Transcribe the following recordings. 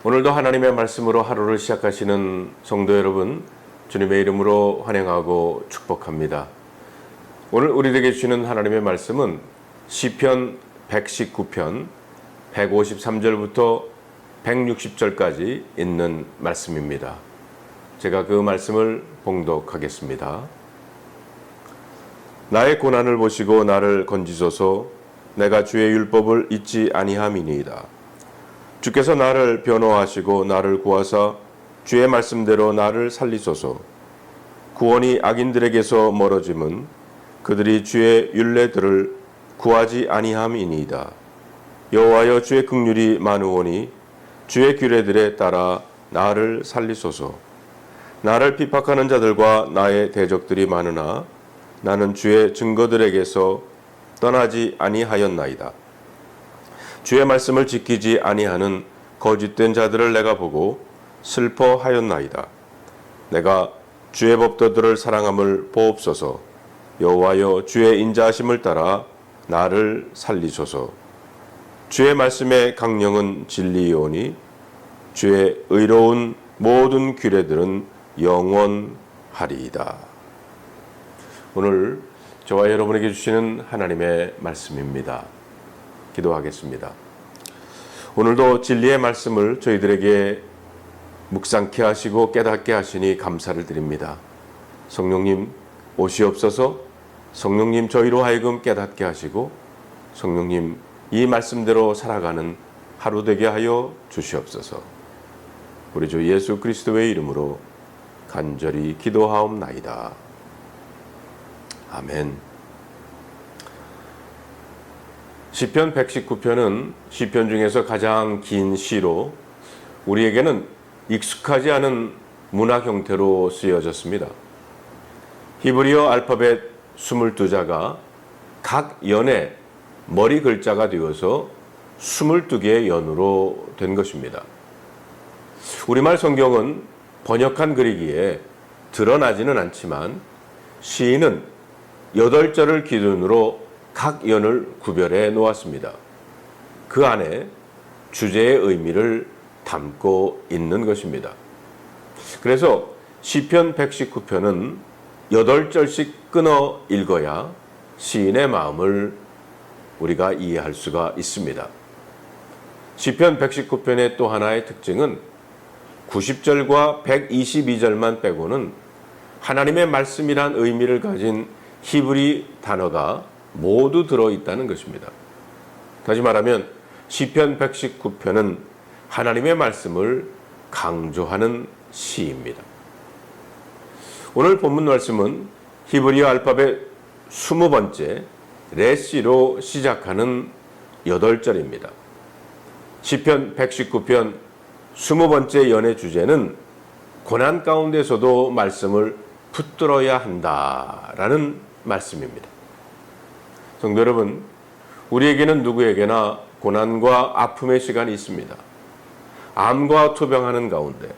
오늘도 하나님의 말씀으로 하루를 시작하시는 성도 여러분, 주님의 이름으로 환영하고 축복합니다. 오늘 우리에게 주시는 하나님의 말씀은 시편 119편 153절부터 160절까지 있는 말씀입니다. 제가 그 말씀을 봉독하겠습니다. 나의 고난을 보시고 나를 건지소서. 내가 주의 율법을 잊지 아니함이니이다. 주께서 나를 변호하시고 나를 구하사 주의 말씀대로 나를 살리소서. 구원이 악인들에게서 멀어짐은 그들이 주의 율례들을 구하지 아니함이니이다. 여호와여, 주의 긍휼이 많으오니 주의 규례들에 따라 나를 살리소서. 나를 핍박하는 자들과 나의 대적들이 많으나 나는 주의 증거들에게서 떠나지 아니하였나이다. 주의 말씀을 지키지 아니하는 거짓된 자들을 내가 보고 슬퍼하였나이다. 내가 주의 법도들을 사랑함을 보옵소서. 여호와여, 주의 인자하심을 따라 나를 살리소서. 주의 말씀의 강령은 진리이오니 주의 의로운 모든 규례들은 영원하리이다. 오늘 저와 여러분에게 주시는 하나님의 말씀입니다. 기도하겠습니다. 오늘도 진리의 말씀을 저희들에게 묵상케 하시고 깨닫게 하시니 감사를 드립니다. 성령님 오시옵소서. 성령님 저희로 하여금 깨닫게 하시고 성령님 이 말씀대로 살아가는 하루 되게 하여 주시옵소서. 우리 주 예수 그리스도의 이름으로 간절히 기도하옵나이다. 아멘. 시편 119편은 시편 중에서 가장 긴 시로 우리에게는 익숙하지 않은 문학 형태로 쓰여졌습니다. 히브리어 알파벳 22자가 각 연에 머리 글자가 되어서 22개의 연으로 된 것입니다. 우리말 성경은 번역한 글이기에 드러나지는 않지만 시인은 8절을 기준으로 각 연을 구별해 놓았습니다. 그 안에 주제의 의미를 담고 있는 것입니다. 그래서 시편 119편은 8절씩 끊어 읽어야 시인의 마음을 우리가 이해할 수가 있습니다. 시편 119편의 또 하나의 특징은 90절과 122절만 빼고는 하나님의 말씀이란 의미를 가진 히브리 단어가 모두 들어있다는 것입니다. 다시 말하면 시편 119편은 하나님의 말씀을 강조하는 시입니다. 오늘 본문 말씀은 히브리어 알파벳 20번째 레시로 시작하는 8절입니다. 시편 119편 20번째 연의 주제는 고난 가운데서도 말씀을 붙들어야 한다라는 말씀입니다. 성도 여러분, 우리에게는 누구에게나 고난과 아픔의 시간이 있습니다. 암과 투병하는 가운데,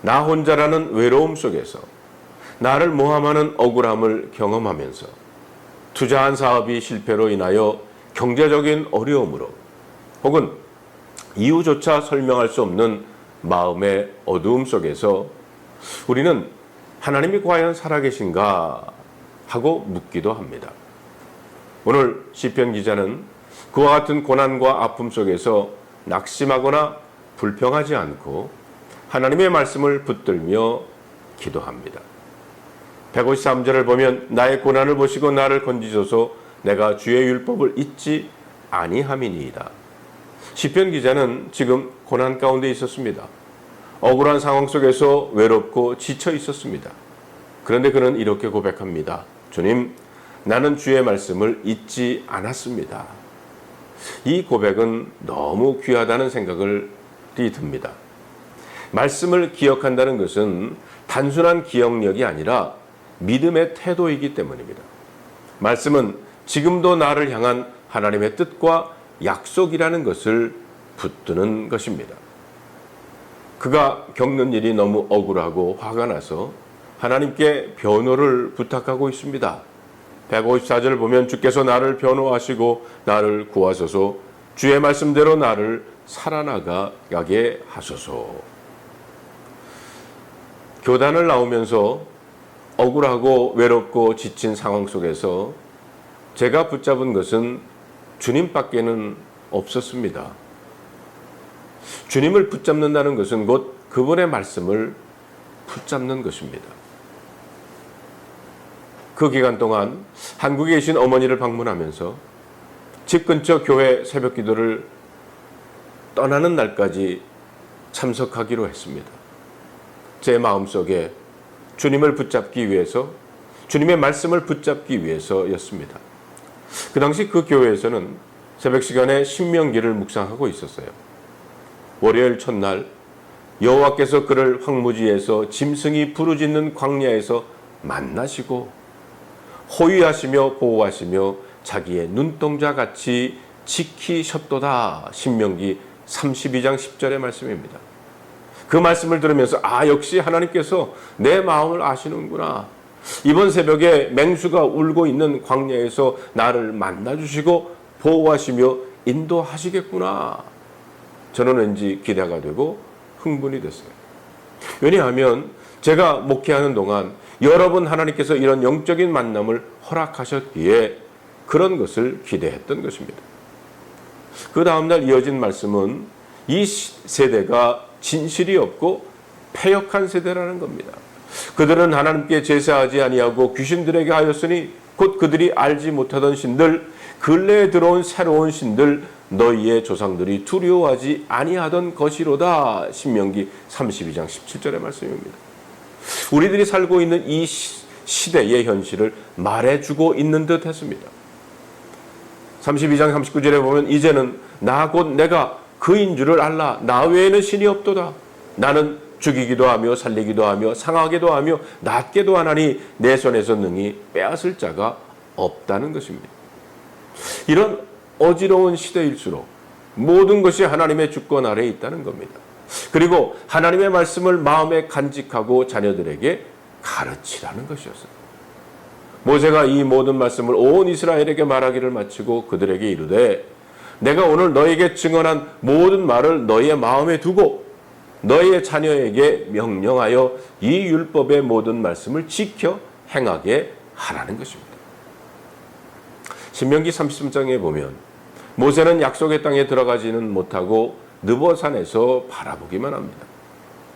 나 혼자라는 외로움 속에서 나를 모함하는 억울함을 경험하면서 투자한 사업이 실패로 인하여 경제적인 어려움으로 혹은 이유조차 설명할 수 없는 마음의 어두움 속에서 우리는 하나님이 과연 살아계신가 하고 묻기도 합니다. 오늘 시편 기자는 그와 같은 고난과 아픔 속에서 낙심하거나 불평하지 않고 하나님의 말씀을 붙들며 기도합니다. 153절을 보면 나의 고난을 보시고 나를 건지소서. 내가 주의 율법을 잊지 아니함이니이다. 시편 기자는 지금 고난 가운데 있었습니다. 억울한 상황 속에서 외롭고 지쳐 있었습니다. 그런데 그는 이렇게 고백합니다. 주님, 나는 주의 말씀을 잊지 않았습니다. 이 고백은 너무 귀하다는 생각이 듭니다. 말씀을 기억한다는 것은 단순한 기억력이 아니라 믿음의 태도이기 때문입니다. 말씀은 지금도 나를 향한 하나님의 뜻과 약속이라는 것을 붙드는 것입니다. 그가 겪는 일이 너무 억울하고 화가 나서 하나님께 변호를 부탁하고 있습니다. 154절 보면 주께서 나를 변호하시고 나를 구하소서. 주의 말씀대로 나를 살아나가게 하소서. 교단을 나오면서 억울하고 외롭고 지친 상황 속에서 제가 붙잡은 것은 주님밖에는 없었습니다. 주님을 붙잡는다는 것은 곧 그분의 말씀을 붙잡는 것입니다. 그 기간 동안 한국에 계신 어머니를 방문하면서 집 근처 교회 새벽 기도를 떠나는 날까지 참석하기로 했습니다. 제 마음속에 주님을 붙잡기 위해서, 주님의 말씀을 붙잡기 위해서였습니다. 그 당시 그 교회에서는 새벽 시간에 신명기를 묵상하고 있었어요. 월요일 첫날 여호와께서 그를 황무지에서 짐승이 부르짖는 광야에서 만나시고 호위하시며 보호하시며 자기의 눈동자같이 지키셨도다. 신명기 32장 10절의 말씀입니다. 그 말씀을 들으면서 역시 하나님께서 내 마음을 아시는구나. 이번 새벽에 맹수가 울고 있는 광야에서 나를 만나주시고 보호하시며 인도하시겠구나. 저는 왠지 기대가 되고 흥분이 됐어요. 왜냐하면 제가 목회하는 동안 여러 번 하나님께서 이런 영적인 만남을 허락하셨기에 그런 것을 기대했던 것입니다. 그 다음날 이어진 말씀은 이 세대가 진실이 없고 패역한 세대라는 겁니다. 그들은 하나님께 제사하지 아니하고 귀신들에게 하였으니 곧 그들이 알지 못하던 신들, 근래에 들어온 새로운 신들, 너희의 조상들이 두려워하지 아니하던 것이로다. 신명기 32장 17절의 말씀입니다. 우리들이 살고 있는 이 시대의 현실을 말해주고 있는 듯 했습니다. 32장 39절에 보면 이제는 나 곧 내가 그인 줄을 알라. 나 외에는 신이 없도다. 나는 죽이기도 하며 살리기도 하며 상하게도 하며 낫게도 하나니 내 손에서 능히 빼앗을 자가 없다는 것입니다. 이런 어지러운 시대일수록 모든 것이 하나님의 주권 아래에 있다는 겁니다. 그리고 하나님의 말씀을 마음에 간직하고 자녀들에게 가르치라는 것이었어요. 모세가 이 모든 말씀을 온 이스라엘에게 말하기를 마치고 그들에게 이르되 내가 오늘 너에게 증언한 모든 말을 너희의 마음에 두고 너희의 자녀에게 명령하여 이 율법의 모든 말씀을 지켜 행하게 하라는 것입니다. 신명기 33장에 보면 모세는 약속의 땅에 들어가지는 못하고 느보산에서 바라보기만 합니다.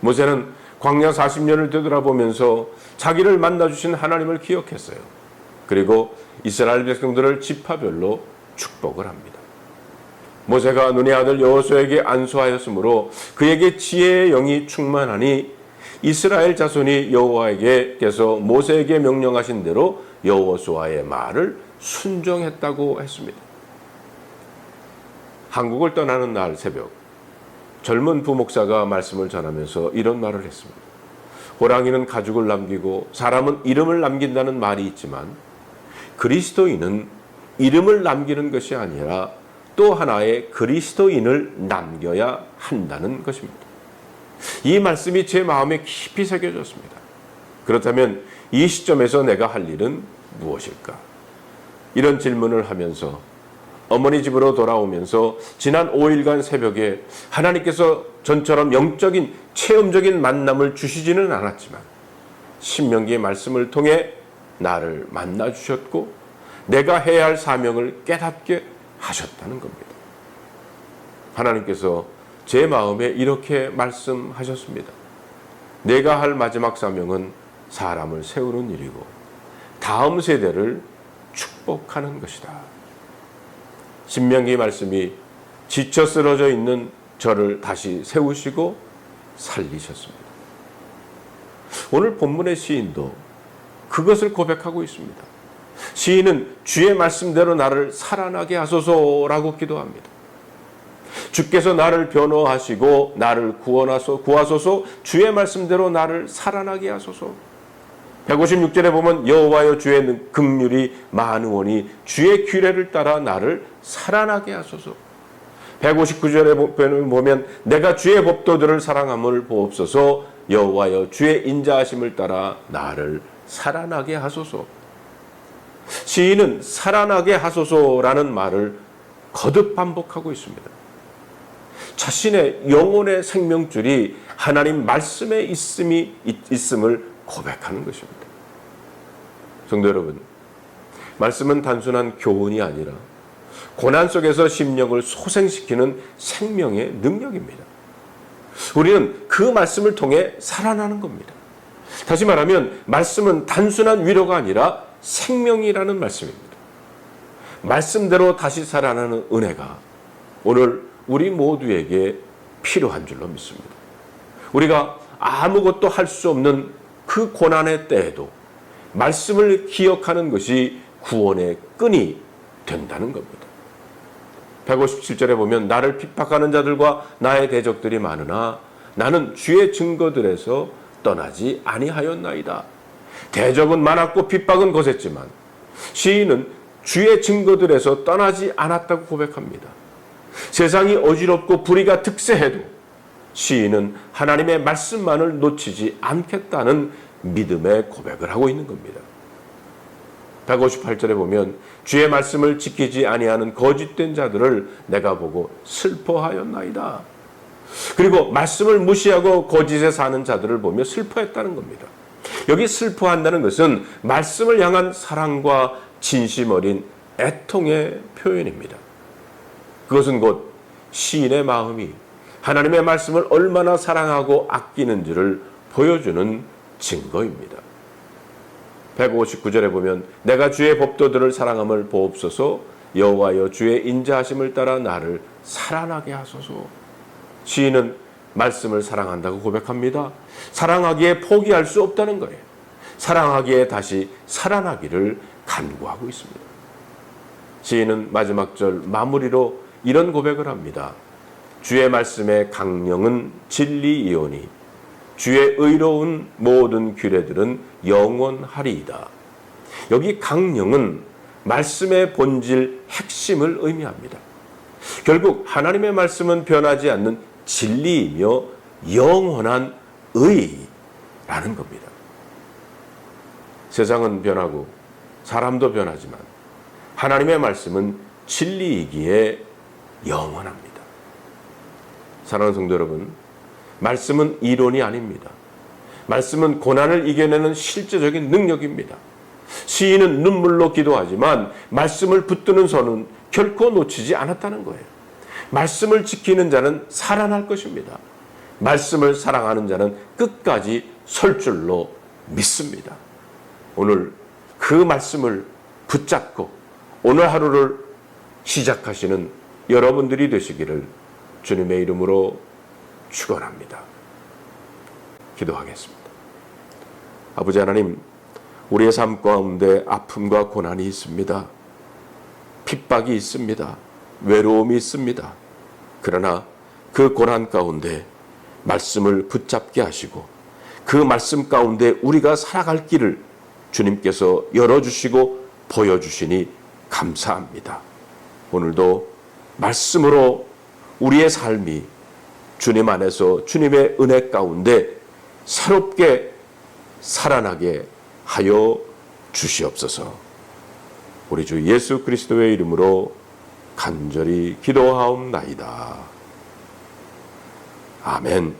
모세는 광야 40년을 되돌아보면서 자기를 만나주신 하나님을 기억했어요. 그리고 이스라엘 백성들을 지파별로 축복을 합니다. 모세가 눈의 아들 여호수아에게 안수하였으므로 그에게 지혜의 영이 충만하니 이스라엘 자손이 여호와께서 모세에게 명령하신 대로 여호수아의 말을 순종했다고 했습니다. 한국을 떠나는 날 새벽 젊은 부목사가 말씀을 전하면서 이런 말을 했습니다. 호랑이는 가죽을 남기고 사람은 이름을 남긴다는 말이 있지만 그리스도인은 이름을 남기는 것이 아니라 또 하나의 그리스도인을 남겨야 한다는 것입니다. 이 말씀이 제 마음에 깊이 새겨졌습니다. 그렇다면 이 시점에서 내가 할 일은 무엇일까? 이런 질문을 하면서 어머니 집으로 돌아오면서 지난 5일간 새벽에 하나님께서 전처럼 영적인 체험적인 만남을 주시지는 않았지만 신명기의 말씀을 통해 나를 만나 주셨고 내가 해야 할 사명을 깨닫게 하셨다는 겁니다. 하나님께서 제 마음에 이렇게 말씀하셨습니다. 내가 할 마지막 사명은 사람을 세우는 일이고 다음 세대를 축복하는 것이다. 신명기 말씀이 지쳐 쓰러져 있는 저를 다시 세우시고 살리셨습니다. 오늘 본문의 시인도 그것을 고백하고 있습니다. 시인은 주의 말씀대로 나를 살아나게 하소서라고 기도합니다. 주께서 나를 변호하시고 나를 구하소서 주의 말씀대로 나를 살아나게 하소서. 156절에 보면 여호와여 주의 긍휼이 많으오니 주의 규례를 따라 나를 살아나게 하소서. 159절에 보면 내가 주의 법도들을 사랑함을 보옵소서. 여호와여 주의 인자하심을 따라 나를 살아나게 하소서. 시인은 살아나게 하소서라는 말을 거듭 반복하고 있습니다. 자신의 영혼의 생명줄이 하나님 말씀에 있음을 고백하는 것입니다. 성도 여러분, 말씀은 단순한 교훈이 아니라 고난 속에서 심령을 소생시키는 생명의 능력입니다. 우리는 그 말씀을 통해 살아나는 겁니다. 다시 말하면 말씀은 단순한 위로가 아니라 생명이라는 말씀입니다. 말씀대로 다시 살아나는 은혜가 오늘 우리 모두에게 필요한 줄로 믿습니다. 우리가 아무것도 할 수 없는 그 고난의 때에도 말씀을 기억하는 것이 구원의 끈이 된다는 겁니다. 157절에 보면 나를 핍박하는 자들과 나의 대적들이 많으나 나는 주의 증거들에서 떠나지 아니하였나이다. 대적은 많았고 핍박은 거셌지만 시인은 주의 증거들에서 떠나지 않았다고 고백합니다. 세상이 어지럽고 불의가 득세해도 시인은 하나님의 말씀만을 놓치지 않겠다는 믿음의 고백을 하고 있는 겁니다. 158절에 보면 주의 말씀을 지키지 아니하는 거짓된 자들을 내가 보고 슬퍼하였나이다. 그리고 말씀을 무시하고 거짓에 사는 자들을 보며 슬퍼했다는 겁니다. 여기 슬퍼한다는 것은 말씀을 향한 사랑과 진심 어린 애통의 표현입니다. 그것은 곧 시인의 마음이 하나님의 말씀을 얼마나 사랑하고 아끼는지를 보여주는 증거입니다. 159절에 보면 내가 주의 법도들을 사랑함을 보옵소서 여호와여 주의 인자하심을 따라 나를 살아나게 하소서. 시인은 말씀을 사랑한다고 고백합니다. 사랑하기에 포기할 수 없다는 거예요. 사랑하기에 다시 살아나기를 간구하고 있습니다. 시인은 마지막 절 마무리로 이런 고백을 합니다. 주의 말씀의 강령은 진리이오니 주의 의로운 모든 규례들은 영원하리이다. 여기 강령은 말씀의 본질 핵심을 의미합니다. 결국 하나님의 말씀은 변하지 않는 진리이며 영원한 의라는 겁니다. 세상은 변하고 사람도 변하지만 하나님의 말씀은 진리이기에 영원합니다. 사랑하는 성도 여러분, 말씀은 이론이 아닙니다. 말씀은 고난을 이겨내는 실제적인 능력입니다. 시인은 눈물로 기도하지만 말씀을 붙드는 손은 결코 놓치지 않았다는 거예요. 말씀을 지키는 자는 살아날 것입니다. 말씀을 사랑하는 자는 끝까지 설 줄로 믿습니다. 오늘 그 말씀을 붙잡고 오늘 하루를 시작하시는 여러분들이 되시기를 주님의 이름으로 축원합니다. 기도하겠습니다. 아버지 하나님, 우리의 삶 가운데 아픔과 고난이 있습니다. 핍박이 있습니다. 외로움이 있습니다. 그러나 그 고난 가운데 말씀을 붙잡게 하시고 그 말씀 가운데 우리가 살아갈 길을 주님께서 열어주시고 보여주시니 감사합니다. 오늘도 말씀으로 우리의 삶이 주님 안에서 주님의 은혜 가운데 새롭게 살아나게 하여 주시옵소서. 우리 주 예수 그리스도의 이름으로 간절히 기도하옵나이다. 아멘.